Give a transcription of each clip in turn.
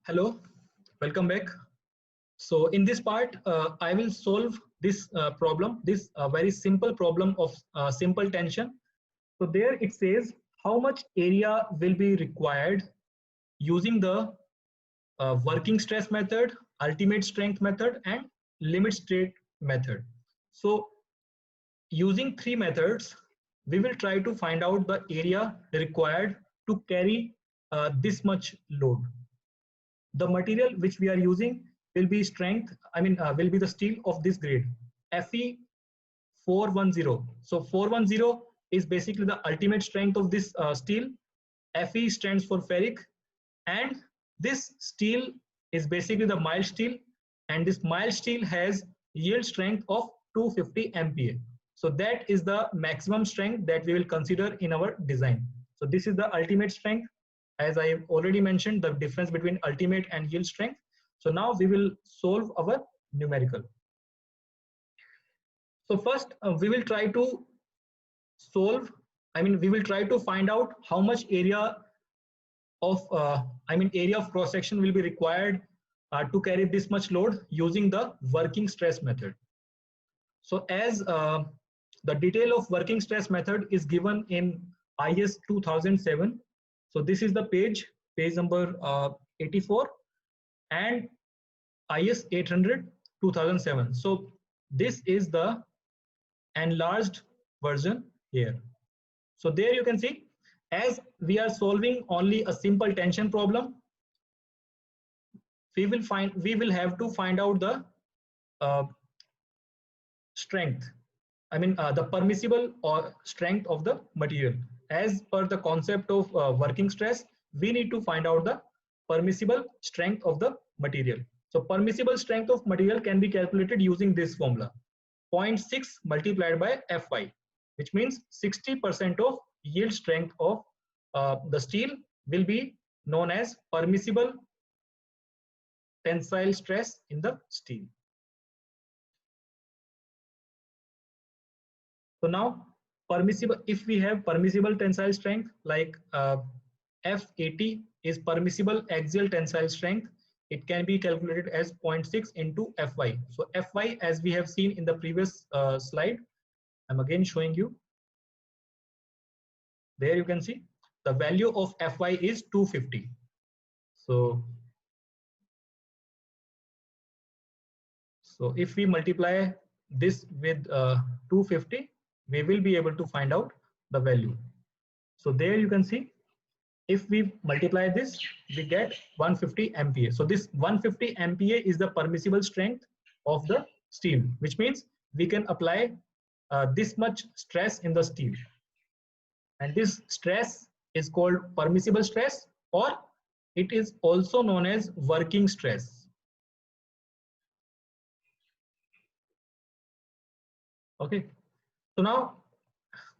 Hello, welcome back. So in this part, I will solve this problem, this very simple problem of simple tension. So there it says how much area will be required using the working stress method, ultimate strength method, and limit state method. So using three methods, we will try to find out the area required to carry this much load. The material which we are using will be will be the steel of this grade, Fe 410. So 410 is basically the ultimate strength of this steel. Fe stands for ferric, and this steel is basically the mild steel, and this mild steel has yield strength of 250 MPa. So that is the maximum strength that we will consider in our design. So this is the ultimate strength. As I have already mentioned, the difference between ultimate and yield strength. So now we will solve our numerical. So first we will try to solve, we will try to find out how much area of area of cross section will be required to carry this much load using the working stress method. So as the detail of working stress method is given in IS 2007. So this is the page number 84 and IS 800 2007. So this is the enlarged version here. So there you can see, as we are solving only a simple tension problem, we will have to find out the strength, the permissible or strength of the material. As per the concept of working stress, we need to find out the permissible strength of the material. So permissible strength of material can be calculated using this formula, 0.6 multiplied by Fy, which means 60% of yield strength of the steel will be known as permissible tensile stress in the steel. So now permissible, if we have permissible tensile strength like F80 is permissible axial tensile strength, it can be calculated as 0.6 into Fy. So Fy, as we have seen in the previous slide, I'm again showing you. There you can see the value of Fy is 250. So if we multiply this with 250, we will be able to find out the value. So there you can see, if we multiply this, we get 150 MPa. So this 150 MPa is the permissible strength of the steel, which means we can apply this much stress in the steel. And this stress is called permissible stress, or it is also known as working stress. Okay. So now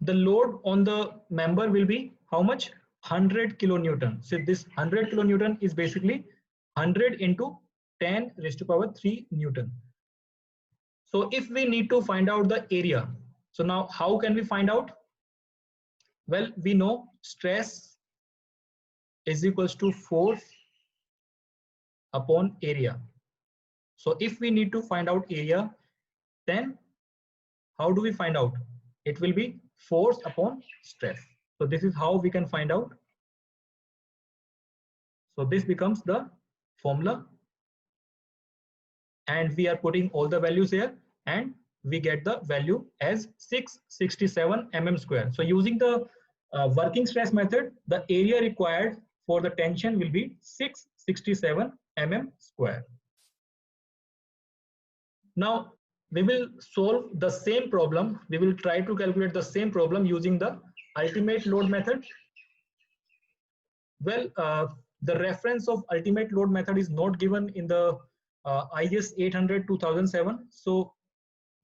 the load on the member will be how much? 100 kilonewton. So this 100 kilonewton is basically 100 into 10 raised to power 3 Newton. So if we need to find out the area, so now how can we find out? Well, we know stress is equals to force upon area. So if we need to find out area, then how do we find out? It will be force upon stress. So this is how we can find out. So this becomes the formula, and we are putting all the values here, and we get the value as 667 mm square. So using the working stress method, the area required for the tension will be 667 mm square. Now we will solve the same problem. We will try to calculate the same problem using the ultimate load method. Well, the reference of ultimate load method is not given in the IS 800 2007. So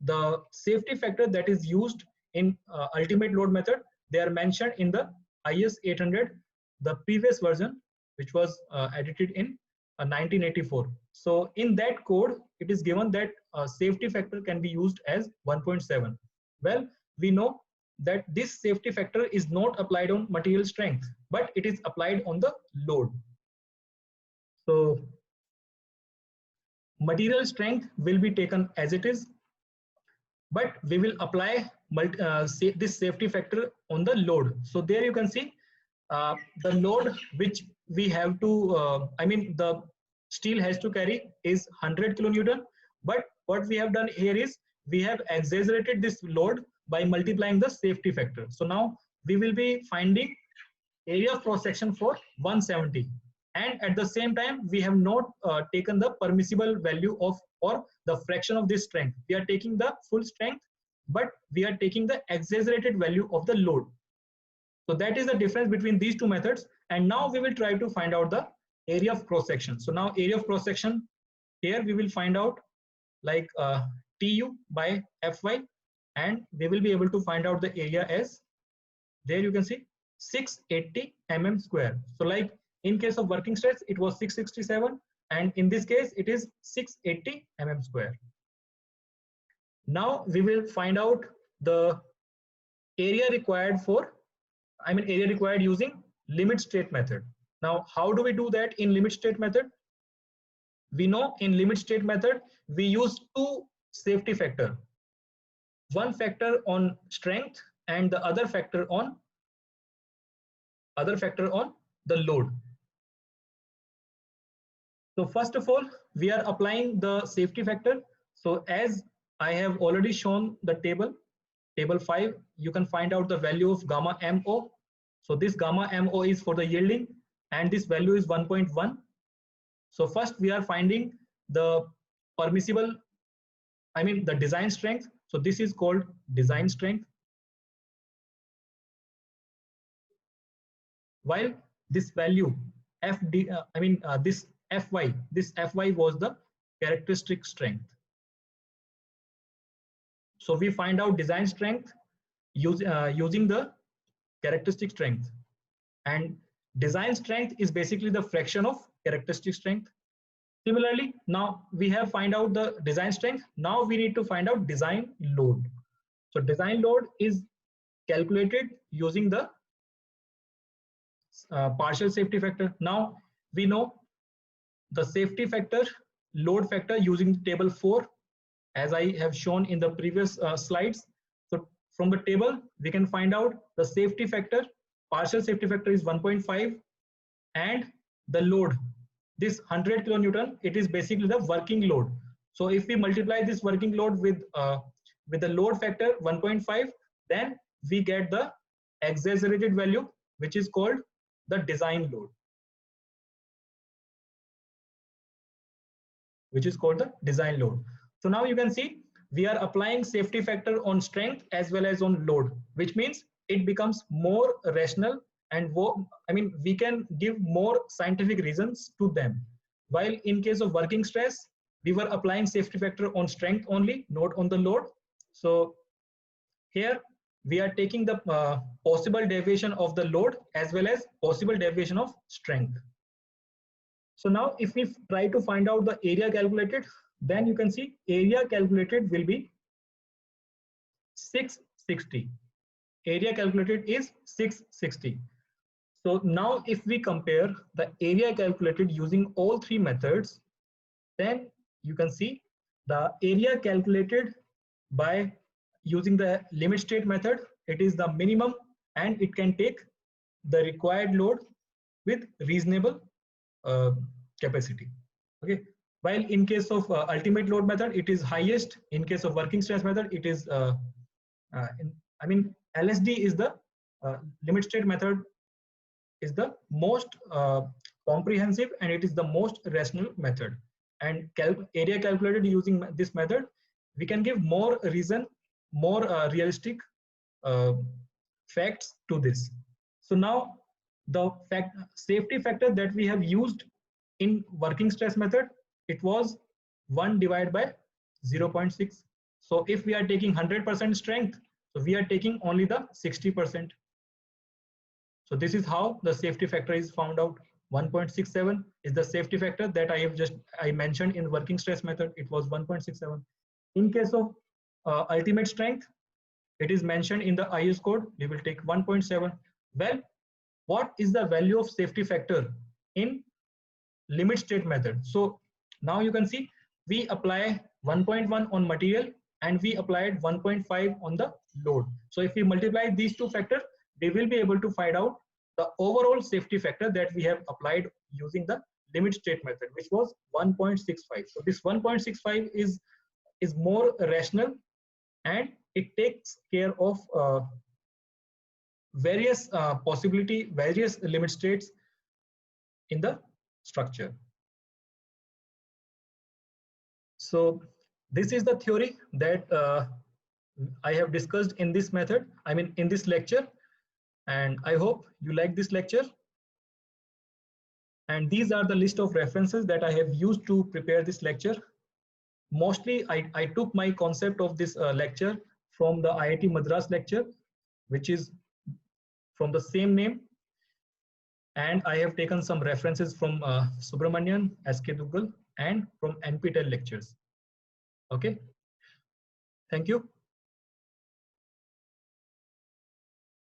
the safety factor that is used in ultimate load method, they are mentioned in the IS 800, the previous version, which was edited in 1984. So in that code, it is given that safety factor can be used as 1.7. Well, we know that this safety factor is not applied on material strength, but it is applied on the load. So material strength will be taken as it is, but we will apply this safety factor on the load. So there you can see the load which we have to, the steel has to carry is 100 kilonewton. But what we have done here is we have exaggerated this load by multiplying the safety factor. So now we will be finding area of cross section for 170, and at the same time we have not taken the permissible value of or the fraction of this strength. We are taking the full strength, but we are taking the exaggerated value of the load. So that is the difference between these two methods. And now we will try to find out the area of cross section. So now area of cross section, here we will find out like TU by FY, and we will be able to find out the area as, there you can see 680 mm square. So like in case of working stress it was 667, and in this case it is 680 mm square. Now we will find out the area required for, area required using limit state method. Now how do we do that in limit state method? We know in limit state method we use two safety factor, one factor on strength and the other factor on the load. So first of all we are applying the safety factor. So as I have already shown the table 5, you can find out the value of gamma MO. So this gamma MO is for the yielding, and this value is 1.1. So first we are finding the permissible, the design strength. So this is called design strength, while this value this Fy was the characteristic strength. So we find out design strength using the characteristic strength, and design strength is basically the fraction of characteristic strength. Similarly, now we have find out the design strength. Now we need to find out design load. So design load is calculated using the partial safety factor. Now we know the safety factor, load factor using table 4, as I have shown in the previous slides. So from the table we can find out the safety factor, partial safety factor is 1.5, and the load, this 100 kilonewton, it is basically the working load. So if we multiply this working load with the load factor 1.5, then we get the exaggerated value, which is called the design load, So now you can see we are applying safety factor on strength as well as on load, which means it becomes more rational, and we can give more scientific reasons to them. While in case of working stress, we were applying safety factor on strength only, not on the load. So here we are taking the possible deviation of the load as well as possible deviation of strength. So now if we try to find out the area calculated, then you can see area calculated will be 660. Area calculated is 660. So now if we compare the area calculated using all three methods, then you can see the area calculated by using the limit state method, it is the minimum, and it can take the required load with reasonable capacity. Okay. While in case of ultimate load method, it is highest. In case of working stress method, it is LSD is the limit state method is the most comprehensive, and it is the most rational method. And area calculated using this method, we can give more reason, more realistic facts to this. So now the safety factor that we have used in working stress method, it was 1 divided by 0.6. So if we are taking 100% strength, so we are taking only the 60%. So this is how the safety factor is found out. 1.67 is the safety factor that I mentioned in working stress method. It was 1.67. In case of ultimate strength, it is mentioned in the IS code. We will take 1.7. Well, what is the value of safety factor in limit state method? So now you can see we apply 1.1 on material and we applied 1.5 on the load. So if we multiply these two factors, we will be able to find out the overall safety factor that we have applied using the limit state method, which was 1.65. So this 1.65 is more rational, and it takes care of various various limit states in the structure. So this is the theory that I have discussed in this method, I mean in this lecture, and I hope you like this lecture. And these are the list of references that I have used to prepare this lecture. Mostly I took my concept of this lecture from the IIT Madras lecture, which is from the same name, and I have taken some references from Subramanian, SK Duggal, and from NPTEL lectures. Okay, thank you.